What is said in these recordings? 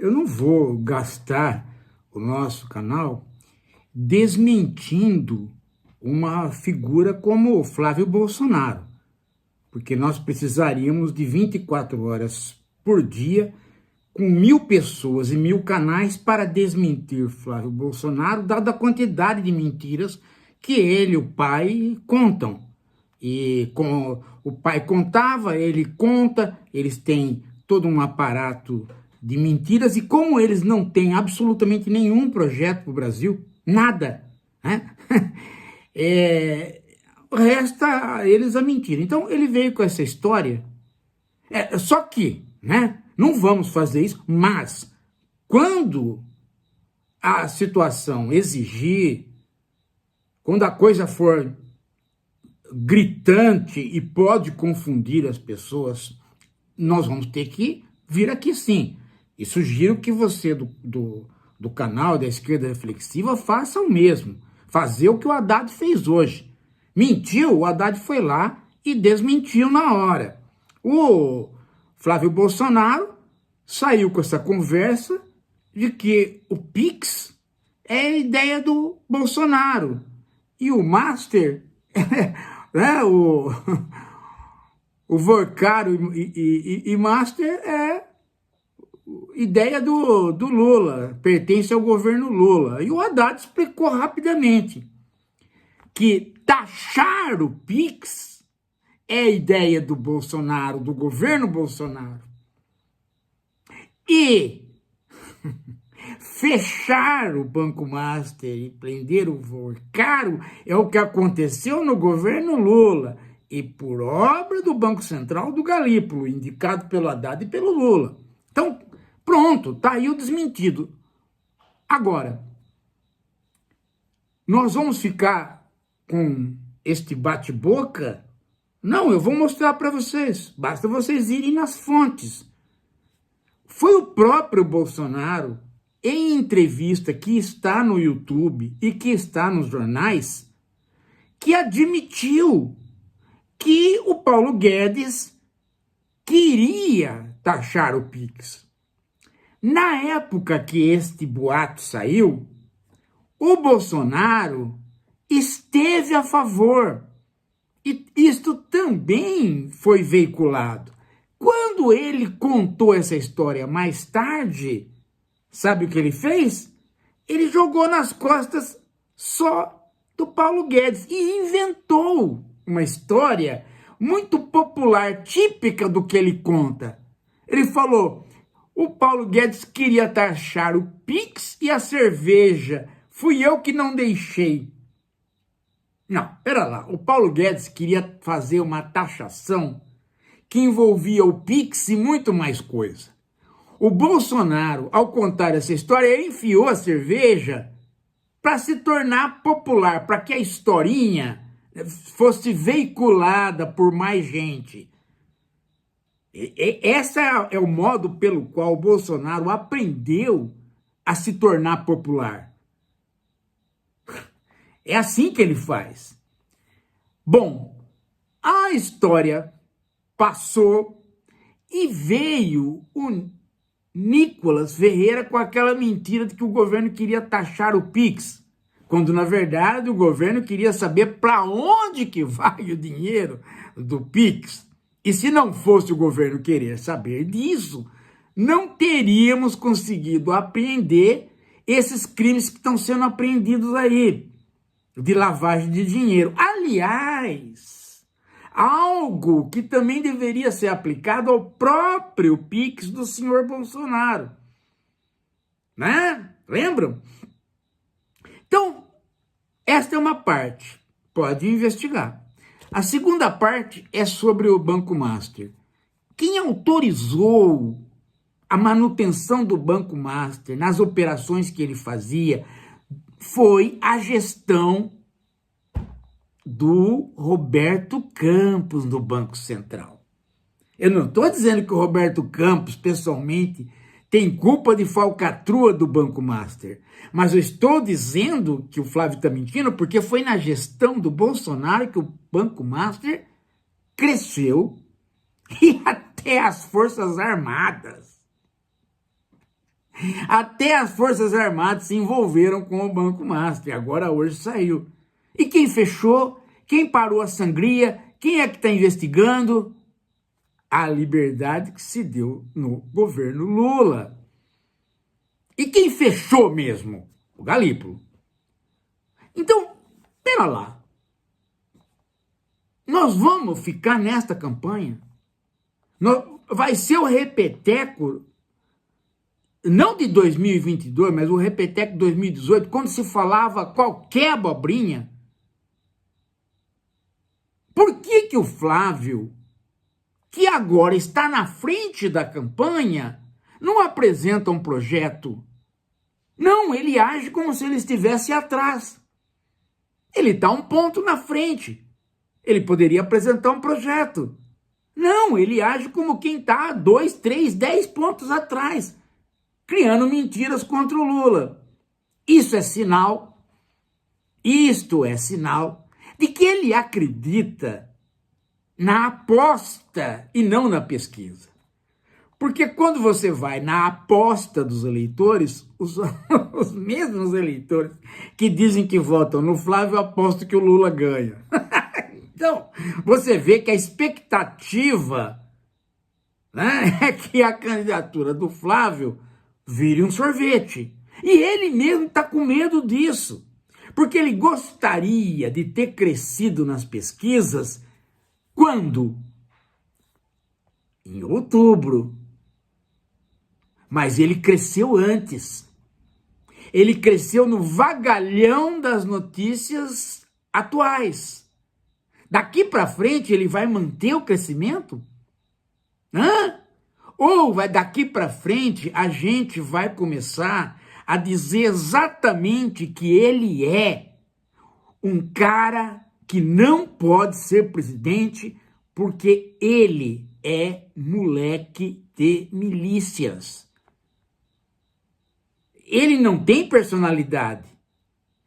eu não vou gastar o nosso canal desmentindo uma figura como o Flávio Bolsonaro, porque nós precisaríamos de 24 horas por dia, com 1000 pessoas e 1000 canais para desmentir Flávio Bolsonaro, dada a quantidade de mentiras que ele e o pai contam. E com o pai contava, ele conta, eles têm todo um aparato de mentiras, e como eles não têm absolutamente nenhum projeto para o Brasil, nada, né? Resta a eles a mentira. Então ele veio com essa história, só que, né, não vamos fazer isso, mas quando a situação exigir, quando a coisa for gritante e pode confundir as pessoas, nós vamos ter que vir aqui sim. E sugiro que você do canal da Esquerda Reflexiva faça o mesmo. Fazer o que o Haddad fez hoje. Mentiu, o Haddad foi lá e desmentiu na hora. O Flávio Bolsonaro saiu com essa conversa de que o Pix é a ideia do Bolsonaro. E o Master, né, o Vorcaro e Master é ideia do Lula, pertence ao governo Lula. E o Haddad explicou rapidamente que taxar o Pix é a ideia do Bolsonaro, do governo Bolsonaro. E fechar o Banco Master e prender o Vorcaro é o que aconteceu no governo Lula, e por obra do Banco Central do Galípolo, indicado pelo Haddad e pelo Lula. Então, pronto, tá aí o desmentido. Agora, nós vamos ficar com este bate-boca? Não, eu vou mostrar para vocês. Basta vocês irem nas fontes. Foi o próprio Bolsonaro, em entrevista que está no YouTube e que está nos jornais, que admitiu que o Paulo Guedes queria taxar o Pix. Na época que este boato saiu, o Bolsonaro esteve a favor. E isto também foi veiculado. Quando ele contou essa história mais tarde, sabe o que ele fez? Ele jogou nas costas só do Paulo Guedes e inventou uma história muito popular, típica do que ele conta. Ele falou: o Paulo Guedes queria taxar o Pix e a cerveja, fui eu que não deixei. Não, pera lá, o Paulo Guedes queria fazer uma taxação que envolvia o Pix e muito mais coisa. O Bolsonaro, ao contar essa história, ele enfiou a cerveja para se tornar popular, para que a historinha fosse veiculada por mais gente. Esse é o modo pelo qual o Bolsonaro aprendeu a se tornar popular. É assim que ele faz. Bom, a história passou e veio o Nicolas Ferreira com aquela mentira de que o governo queria taxar o Pix, quando na verdade o governo queria saber para onde que vai o dinheiro do Pix. E se não fosse o governo querer saber disso, não teríamos conseguido apreender esses crimes que estão sendo apreendidos aí, de lavagem de dinheiro. Aliás, algo que também deveria ser aplicado ao próprio Pix do senhor Bolsonaro, né? Lembram? Então, esta é uma parte, pode investigar. A segunda parte é sobre o Banco Master. Quem autorizou a manutenção do Banco Master nas operações que ele fazia foi a gestão do Roberto Campos no Banco Central. Eu não estou dizendo que o Roberto Campos, pessoalmente, tem culpa de falcatrua do Banco Master, mas eu estou dizendo que o Flávio está mentindo porque foi na gestão do Bolsonaro que o Banco Master cresceu e até as Forças Armadas Até as Forças Armadas se envolveram com o Banco Master. Agora hoje saiu. E quem fechou? Quem parou a sangria? Quem é que está investigando? A Liberdade que se deu no governo Lula. E quem fechou mesmo? O Galípolo. Então, pera lá. Nós vamos ficar nesta campanha? Vai ser o repeteco, não de 2022, mas o repeteco de 2018, quando se falava qualquer abobrinha. Por que o Flávio, que agora está na frente da campanha, não apresenta um projeto? Não, ele age como se ele estivesse atrás. Ele está um ponto na frente. Ele poderia apresentar um projeto. Não, ele age como quem está 2, 3, 10 pontos atrás, criando mentiras contra o Lula. Isto é sinal de que ele acredita na aposta e não na pesquisa. Porque quando você vai na aposta dos eleitores, os mesmos eleitores que dizem que votam no Flávio apostam que o Lula ganha. Então, você vê que a expectativa, né, é que a candidatura do Flávio vire um sorvete. E ele mesmo está com medo disso, porque ele gostaria de ter crescido nas pesquisas quando? Em outubro. Mas ele cresceu antes. Ele cresceu no vagalhão das notícias atuais. Daqui para frente ele vai manter o crescimento? Ou daqui para frente a gente vai começar a dizer exatamente que ele é um cara que não pode ser presidente porque ele é moleque de milícias. Ele não tem personalidade.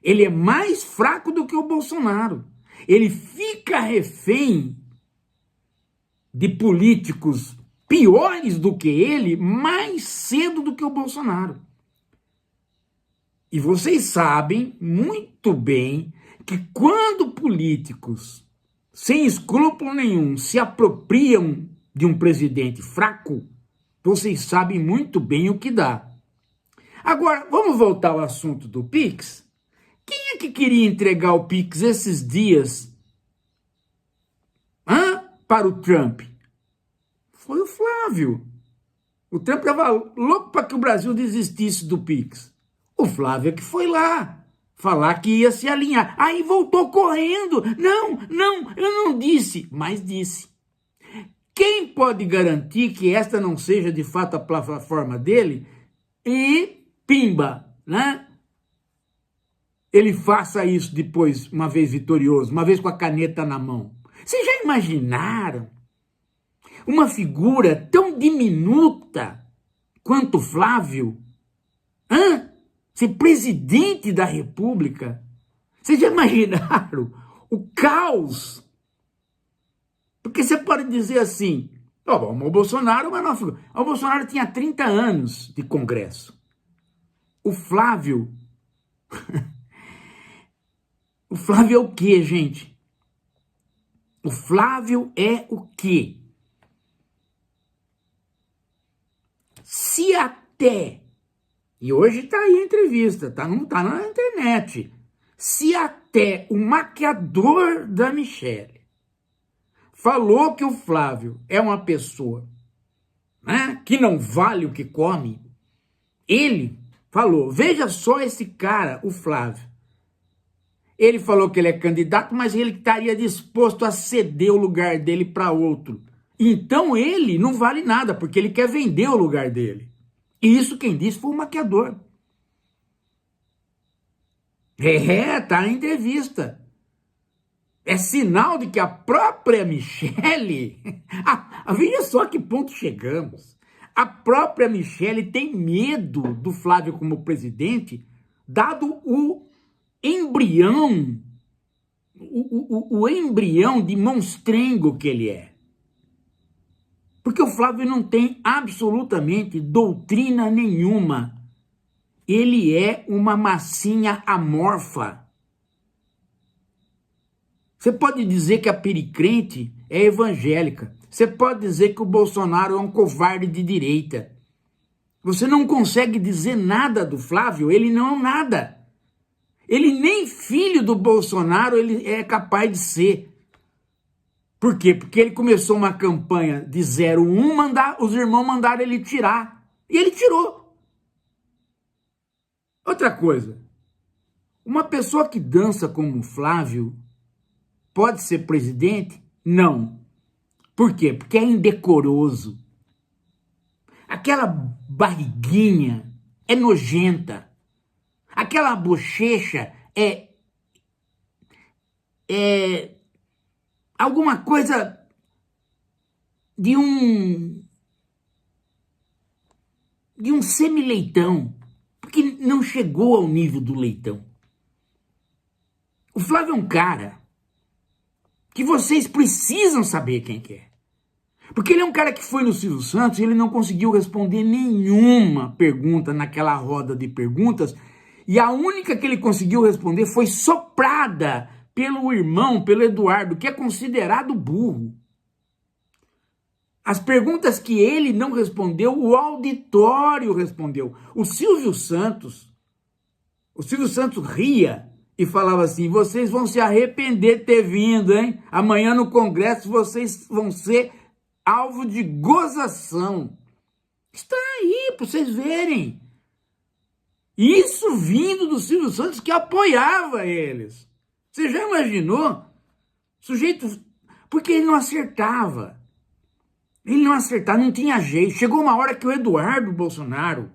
Ele é mais fraco do que o Bolsonaro. Ele fica refém de políticos piores do que ele mais cedo do que o Bolsonaro. E vocês sabem muito bem que quando políticos sem escrúpulo nenhum se apropriam de um presidente fraco, vocês sabem muito bem o que dá. Agora, vamos voltar ao assunto do Pix? Quem é que queria entregar o Pix esses dias para o Trump? Foi o Flávio. O Trump estava louco para que o Brasil desistisse do Pix. O Flávio é que foi lá falar que ia se alinhar. Aí voltou correndo. Não, eu não disse, mas disse. Quem pode garantir que esta não seja de fato a plataforma dele e pimba, né? Ele faça isso depois, uma vez vitorioso, uma vez com a caneta na mão. Vocês já imaginaram uma figura tão diminuta quanto Flávio ser presidente da República? Vocês já imaginaram o caos? Porque você pode dizer assim, o Bolsonaro, mas não, o Bolsonaro tinha 30 anos de Congresso. O Flávio... O Flávio é o quê, gente? O Flávio é o quê? Se até, e hoje está aí a entrevista, tá na internet, se até o maquiador da Michelle falou que o Flávio é uma pessoa, né, que não vale o que come, ele falou, veja só esse cara, o Flávio. Ele falou que ele é candidato, mas ele estaria disposto a ceder o lugar dele para outro. Então ele não vale nada, porque ele quer vender o lugar dele. E isso quem disse foi o maquiador. Tá na entrevista. É sinal de que a própria Michelle... veja só que ponto chegamos. A própria Michelle tem medo do Flávio como presidente, dado o embrião, o embrião de monstrengo que ele é. Porque o Flávio não tem absolutamente doutrina nenhuma. Ele é uma massinha amorfa. Você pode dizer que a pericrente é evangélica. Você pode dizer que o Bolsonaro é um covarde de direita. Você não consegue dizer nada do Flávio, ele não é nada. Ele nem filho do Bolsonaro ele é capaz de ser. Por quê? Porque ele começou uma campanha de 01, os irmãos mandaram ele tirar. E ele tirou. Outra coisa, uma pessoa que dança como o Flávio pode ser presidente? Não. Por quê? Porque é indecoroso. Aquela barriguinha é nojenta. Aquela bochecha é alguma coisa de um semi-leitão, porque não chegou ao nível do leitão. O Flávio é um cara que vocês precisam saber quem que é. Porque ele é um cara que foi no Silvio Santos e ele não conseguiu responder nenhuma pergunta naquela roda de perguntas, e a única que ele conseguiu responder foi soprada pelo irmão, pelo Eduardo, que é considerado burro. As perguntas que ele não respondeu, o auditório respondeu. O Silvio Santos ria e falava assim: vocês vão se arrepender de ter vindo, hein? Amanhã no Congresso vocês vão ser alvo de gozação. Está aí para vocês verem. Isso vindo do Silvio Santos, que apoiava eles. Você já imaginou? Sujeito... Porque ele não acertava. Ele não acertava, não tinha jeito. Chegou uma hora que o Eduardo Bolsonaro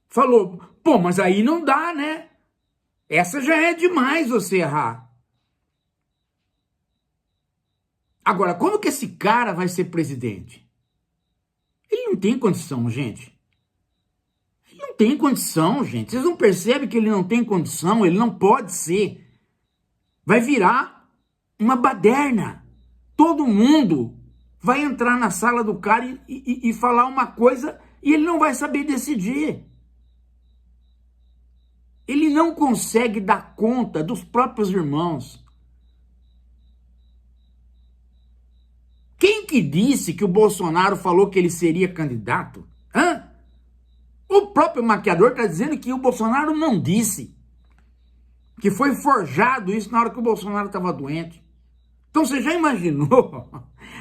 falou: pô, mas aí não dá, né? Essa já é demais você errar. Agora, como que esse cara vai ser presidente? Ele não tem condição, gente. Ele não tem condição, gente. Vocês não percebem que ele não tem condição? Ele não pode ser. Vai virar uma baderna. Todo mundo vai entrar na sala do cara e falar uma coisa e ele não vai saber decidir. Ele não consegue dar conta dos próprios irmãos. Quem que disse que o Bolsonaro falou que ele seria candidato? Hã? O próprio maquiador está dizendo que o Bolsonaro não disse. Que foi forjado isso na hora que o Bolsonaro estava doente. Então você já imaginou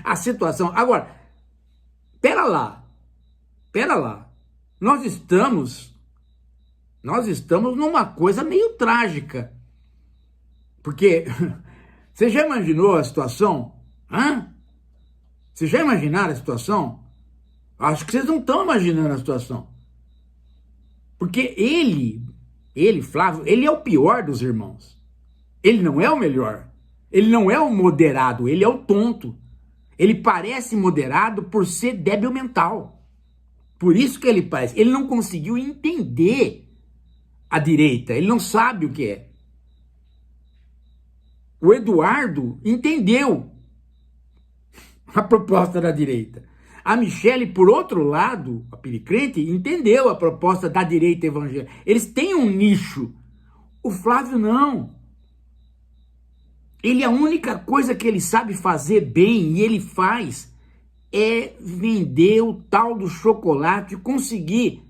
a situação? Agora, pera lá. Nós estamos numa coisa meio trágica. Porque você já imaginou a situação? Hã? Vocês já imaginaram a situação? Acho que vocês não estão imaginando a situação. Porque ele, Flávio, ele é o pior dos irmãos. Ele não é o melhor. Ele não é o moderado, ele é o tonto. Ele parece moderado por ser débil mental. Por isso que ele parece. Ele não conseguiu entender a direita. Ele não sabe o que é. O Eduardo entendeu a proposta da direita. A Michele, por outro lado, a pericrente, entendeu a proposta da direita evangélica. Eles têm um nicho. O Flávio não. Ele, a única coisa que ele sabe fazer bem, e ele faz, é vender o tal do chocolate, conseguir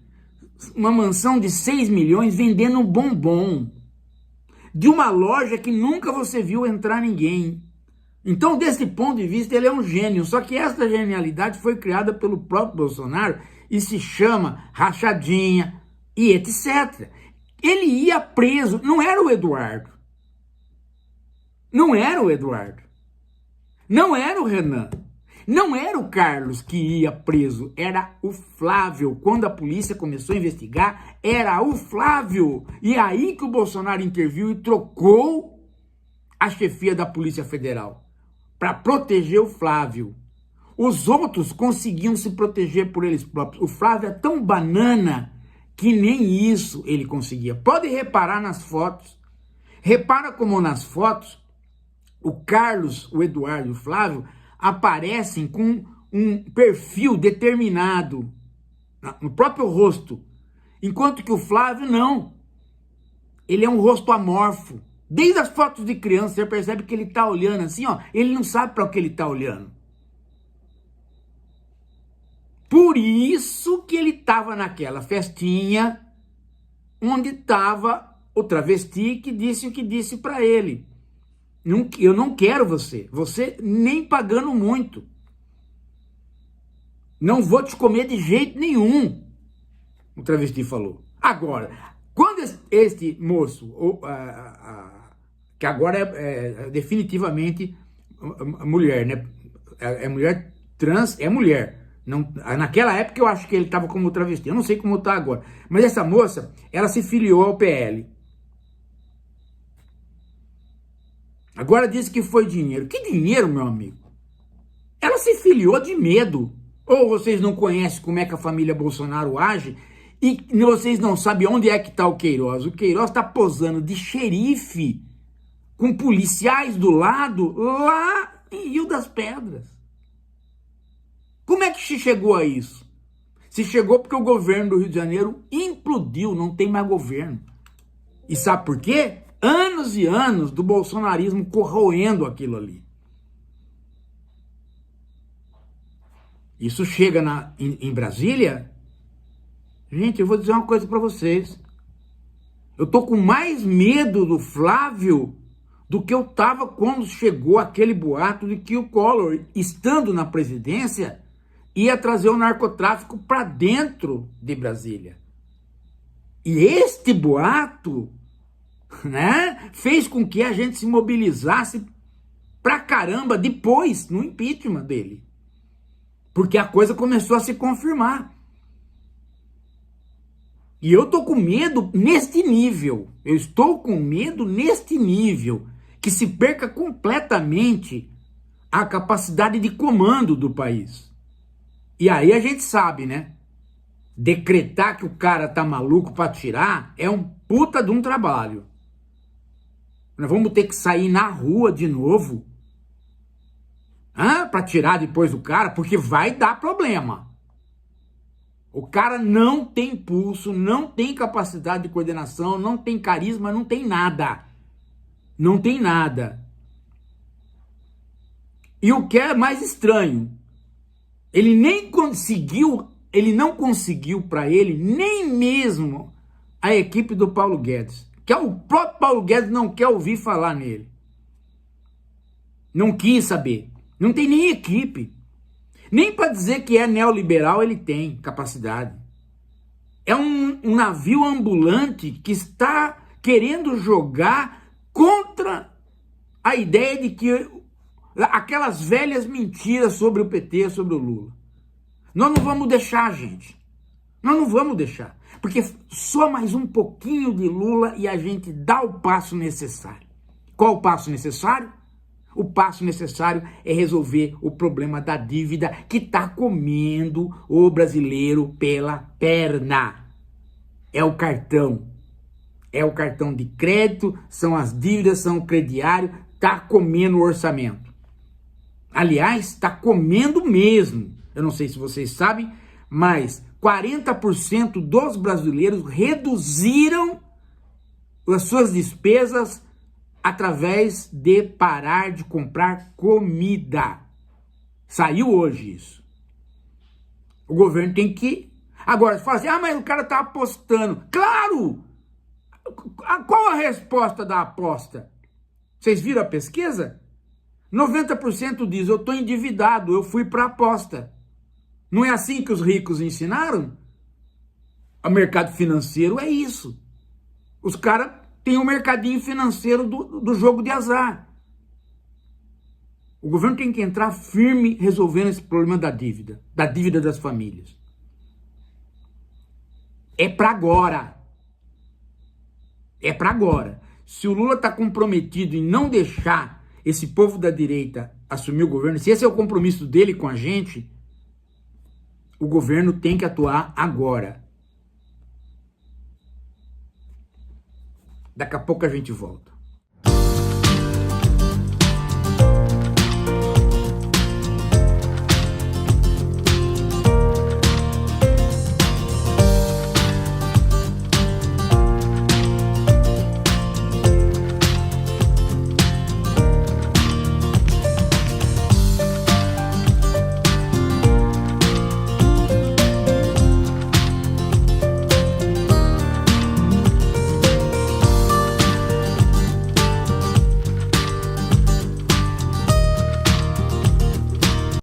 uma mansão de 6 milhões vendendo um bombom. De uma loja que nunca você viu entrar ninguém. Então, desse ponto de vista, ele é um gênio. Só que essa genialidade foi criada pelo próprio Bolsonaro e se chama rachadinha e etc. Ele ia preso. Não era o Eduardo. Não era o Eduardo. Não era o Renan. Não era o Carlos que ia preso. Era o Flávio. Quando a polícia começou a investigar, era o Flávio. E é aí que o Bolsonaro interviu e trocou a chefia da Polícia Federal para proteger o Flávio. Os outros conseguiam se proteger por eles próprios. O Flávio é tão banana que nem isso ele conseguia. Pode reparar nas fotos. Repara como nas fotos o Carlos, o Eduardo e o Flávio aparecem com um perfil determinado no próprio rosto, enquanto que o Flávio não. Ele é um rosto amorfo. Desde as fotos de criança você percebe que ele está olhando assim, ó, ele não sabe para o que ele está olhando. Por isso que ele estava naquela festinha onde estava o travesti que disse o que disse para ele. Eu não quero você nem pagando muito. Não vou te comer de jeito nenhum, o travesti falou. Agora, quando este moço, que agora é definitivamente mulher, né? É mulher trans, é mulher. Não, naquela época eu acho que ele estava como travesti, eu não sei como está agora. Mas essa moça, ela se filiou ao PL. Agora disse que foi dinheiro. Que dinheiro, meu amigo? Ela se filiou de medo. Ou vocês não conhecem como é que a família Bolsonaro age e vocês não sabem onde é que está o Queiroz. O Queiroz está posando de xerife com policiais do lado lá em Rio das Pedras. Como é que se chegou a isso? Se chegou porque o governo do Rio de Janeiro implodiu, não tem mais governo. E sabe por quê? Anos e anos do bolsonarismo corroendo aquilo ali. Isso chega em Brasília. Gente, eu vou dizer uma coisa para vocês. Eu tô com mais medo do Flávio do que eu tava quando chegou aquele boato de que o Collor, estando na presidência, ia trazer o narcotráfico para dentro de Brasília. E este boato, né, fez com que a gente se mobilizasse pra caramba depois, no impeachment dele. Porque a coisa começou a se confirmar. E eu tô com medo neste nível. Eu estou com medo neste nível. Que se perca completamente a capacidade de comando do país. E aí a gente sabe, né? Decretar que o cara tá maluco pra tirar é um puta de um trabalho. Nós vamos ter que sair na rua de novo para tirar depois do cara, porque vai dar problema. O cara não tem pulso, não tem capacidade de coordenação, não tem carisma, não tem nada. Não tem nada. E o que é mais estranho, ele não conseguiu para ele nem mesmo a equipe do Paulo Guedes. Que o próprio Paulo Guedes não quer ouvir falar nele. Não quis saber. Não tem nem equipe. Nem para dizer que é neoliberal ele tem capacidade. É um navio ambulante que está querendo jogar contra a ideia de que aquelas velhas mentiras sobre o PT, sobre o Lula. Nós não vamos deixar, gente. Nós não vamos deixar. Porque só mais um pouquinho de Lula e a gente dá o passo necessário. Qual o passo necessário? O passo necessário é resolver o problema da dívida que está comendo o brasileiro pela perna. É o cartão. É o cartão de crédito, são as dívidas, são o crediário, está comendo o orçamento. Aliás, está comendo mesmo. Eu não sei se vocês sabem, mas 40% dos brasileiros reduziram as suas despesas através de parar de comprar comida. Saiu hoje isso. O governo tem que... Agora, você fala assim, mas o cara está apostando. Claro! Qual a resposta da aposta? Vocês viram a pesquisa? 90% diz, eu estou endividado, eu fui para a aposta. Não é assim que os ricos ensinaram? O mercado financeiro é isso. Os caras têm um mercadinho financeiro do jogo de azar. O governo tem que entrar firme resolvendo esse problema da dívida das famílias. É para agora. É para agora. Se o Lula está comprometido em não deixar esse povo da direita assumir o governo, se esse é o compromisso dele com a gente, o governo tem que atuar agora. Daqui a pouco a gente volta.